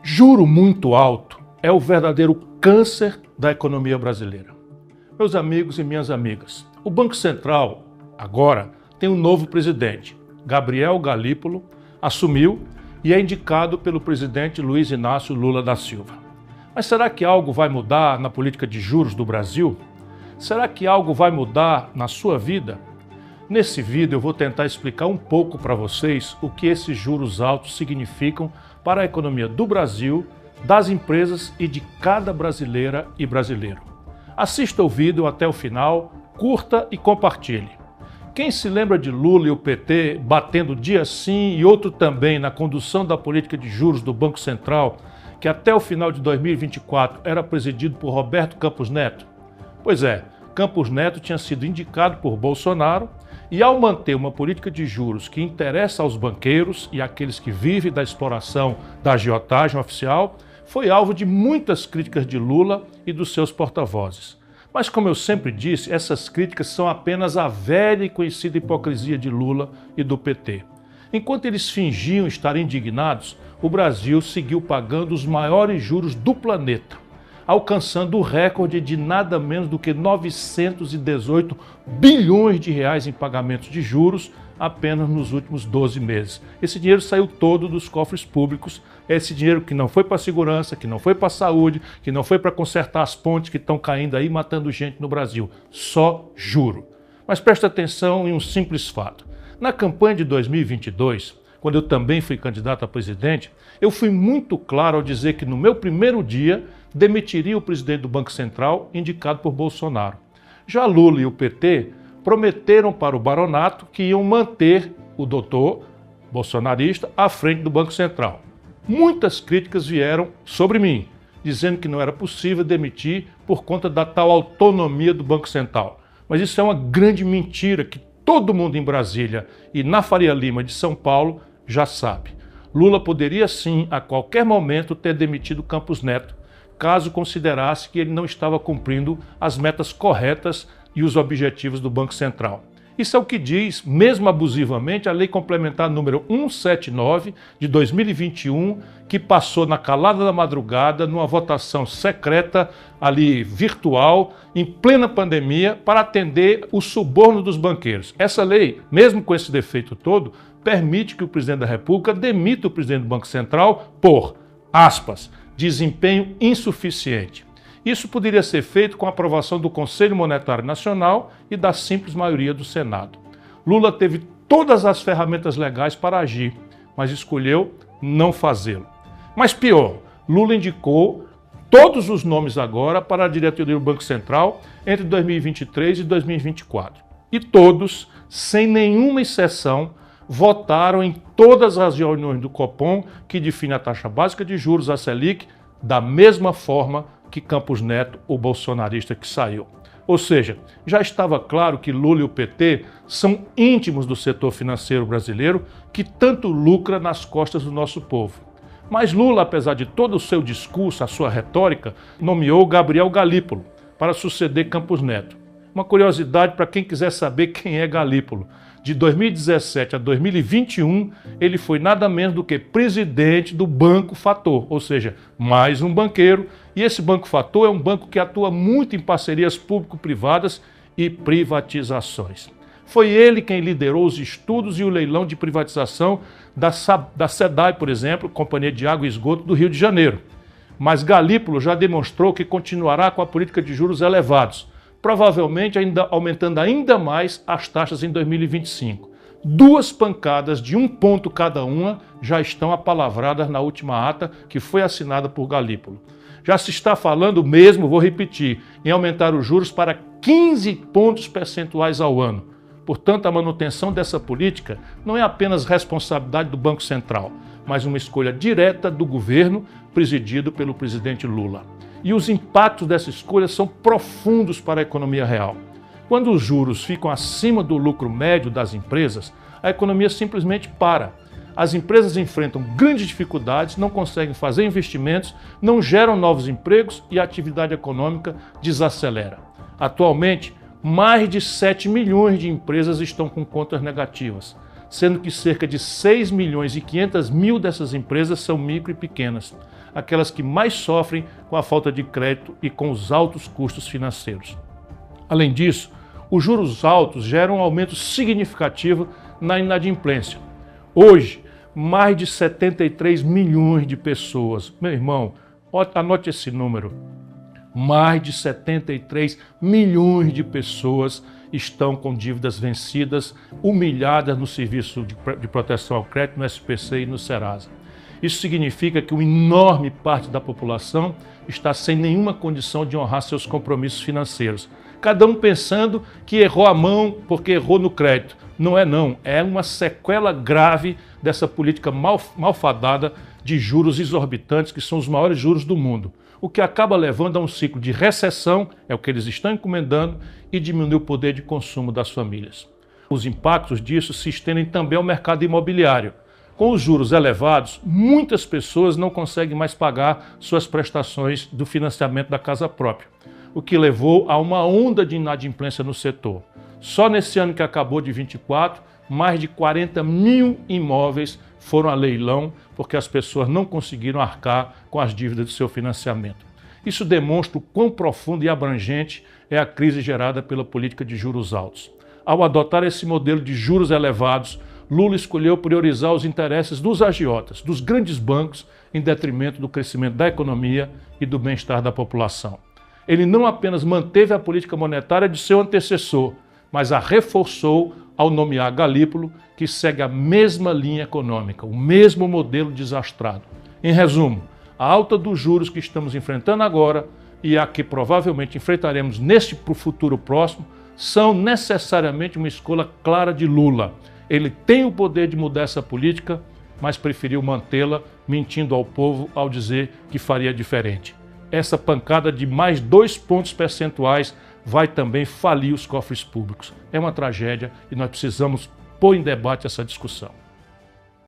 Juro muito alto é o verdadeiro câncer da economia brasileira. Meus amigos e minhas amigas, o Banco Central, agora, tem um novo presidente. Gabriel Galípolo assumiu e é indicado pelo presidente Luiz Inácio Lula da Silva. Mas será que algo vai mudar na política de juros do Brasil? Será que algo vai mudar na sua vida? Nesse vídeo eu vou tentar explicar um pouco para vocês o que esses juros altos significam para a economia do Brasil, das empresas e de cada brasileira e brasileiro. Assista o vídeo até o final, curta e compartilhe. Quem se lembra de Lula e o PT batendo dia sim e outro também na condução da política de juros do Banco Central, que até o final de 2024 era presidido por Roberto Campos Neto? Pois é, Campos Neto tinha sido indicado por Bolsonaro e, ao manter uma política de juros que interessa aos banqueiros e àqueles que vivem da exploração da agiotagem oficial, foi alvo de muitas críticas de Lula e dos seus porta-vozes. Mas, como eu sempre disse, essas críticas são apenas a velha e conhecida hipocrisia de Lula e do PT. Enquanto eles fingiam estar indignados, o Brasil seguiu pagando os maiores juros do planeta, alcançando o recorde de nada menos do que 918 bilhões de reais em pagamentos de juros apenas nos últimos 12 meses. Esse dinheiro saiu todo dos cofres públicos, esse dinheiro que não foi para a segurança, que não foi para a saúde, que não foi para consertar as pontes que estão caindo aí, matando gente no Brasil. Só juro. Mas presta atenção em um simples fato. Na campanha de 2022, quando eu também fui candidato a presidente, eu fui muito claro ao dizer que no meu primeiro dia demitiria o presidente do Banco Central indicado por Bolsonaro. Já Lula e o PT prometeram para o baronato que iam manter o doutor bolsonarista à frente do Banco Central. Muitas críticas vieram sobre mim, dizendo que não era possível demitir por conta da tal autonomia do Banco Central. Mas isso é uma grande mentira que todo mundo em Brasília e na Faria Lima de São Paulo já sabe. Lula poderia sim, a qualquer momento, ter demitido Campos Neto, caso considerasse que ele não estava cumprindo as metas corretas e os objetivos do Banco Central. Isso é o que diz, mesmo abusivamente, a Lei Complementar número 179 de 2021, que passou na calada da madrugada, numa votação secreta, ali virtual, em plena pandemia, para atender o suborno dos banqueiros. Essa lei, mesmo com esse defeito todo, permite que o presidente da República demita o presidente do Banco Central por, aspas, desempenho insuficiente. Isso poderia ser feito com a aprovação do Conselho Monetário Nacional e da simples maioria do Senado. Lula teve todas as ferramentas legais para agir, mas escolheu não fazê-lo. Mas pior, Lula indicou todos os nomes agora para a diretoria do Banco Central entre 2023 e 2024. E todos, sem nenhuma exceção, votaram em todas as reuniões do Copom que define a taxa básica de juros, a Selic, da mesma forma que Campos Neto, o bolsonarista que saiu. Ou seja, já estava claro que Lula e o PT são íntimos do setor financeiro brasileiro que tanto lucra nas costas do nosso povo. Mas Lula, apesar de todo o seu discurso, a sua retórica, nomeou Gabriel Galípolo para suceder Campos Neto. Uma curiosidade para quem quiser saber quem é Galípolo. De 2017 a 2021, ele foi nada menos do que presidente do Banco Fator, ou seja, mais um banqueiro. E esse Banco Fator é um banco que atua muito em parcerias público-privadas e privatizações. Foi ele quem liderou os estudos e o leilão de privatização da SEDAI, por exemplo, Companhia de Água e Esgoto do Rio de Janeiro. Mas Galípolo já demonstrou que continuará com a política de juros elevados, provavelmente aumentando ainda mais as taxas em 2025. 2 pancadas de 1 ponto cada uma já estão apalavradas na última ata que foi assinada por Galípolo. Já se está falando mesmo, vou repetir, em aumentar os juros para 15 pontos percentuais ao ano. Portanto, a manutenção dessa política não é apenas responsabilidade do Banco Central, mas uma escolha direta do governo presidido pelo presidente Lula. E os impactos dessa escolha são profundos para a economia real. Quando os juros ficam acima do lucro médio das empresas, a economia simplesmente para. As empresas enfrentam grandes dificuldades, não conseguem fazer investimentos, não geram novos empregos e a atividade econômica desacelera. Atualmente, mais de 7 milhões de empresas estão com contas negativas, sendo que cerca de 6 milhões e 500 mil dessas empresas são micro e pequenas. aquelas que mais sofrem com a falta de crédito e com os altos custos financeiros. Além disso, os juros altos geram um aumento significativo na inadimplência. Hoje, mais de 73 milhões de pessoas, meu irmão, anote esse número, mais de 73 milhões de pessoas estão com dívidas vencidas, humilhadas no Serviço de Proteção ao Crédito, no SPC e no Serasa. Isso significa que uma enorme parte da população está sem nenhuma condição de honrar seus compromissos financeiros. Cada um pensando que errou a mão porque errou no crédito. Não é não, é uma sequela grave dessa política malfadada de juros exorbitantes, que são os maiores juros do mundo. O que acaba levando a um ciclo de recessão, é o que eles estão encomendando, e diminui o poder de consumo das famílias. Os impactos disso se estendem também ao mercado imobiliário. Com os juros elevados, muitas pessoas não conseguem mais pagar suas prestações do financiamento da casa própria, o que levou a uma onda de inadimplência no setor. Só nesse ano que acabou de 24, mais de 40 mil imóveis foram a leilão porque as pessoas não conseguiram arcar com as dívidas do seu financiamento. Isso demonstra o quão profundo e abrangente é a crise gerada pela política de juros altos. Ao adotar esse modelo de juros elevados, Lula escolheu priorizar os interesses dos agiotas, dos grandes bancos, em detrimento do crescimento da economia e do bem-estar da população. Ele não apenas manteve a política monetária de seu antecessor, mas a reforçou ao nomear Galípolo, que segue a mesma linha econômica, o mesmo modelo desastrado. Em resumo, a alta dos juros que estamos enfrentando agora e a que provavelmente enfrentaremos neste futuro próximo são necessariamente uma escolha clara de Lula. Ele tem o poder de mudar essa política, mas preferiu mantê-la, mentindo ao povo ao dizer que faria diferente. Essa pancada de mais 2 pontos percentuais vai também falir os cofres públicos. É uma tragédia e nós precisamos pôr em debate essa discussão.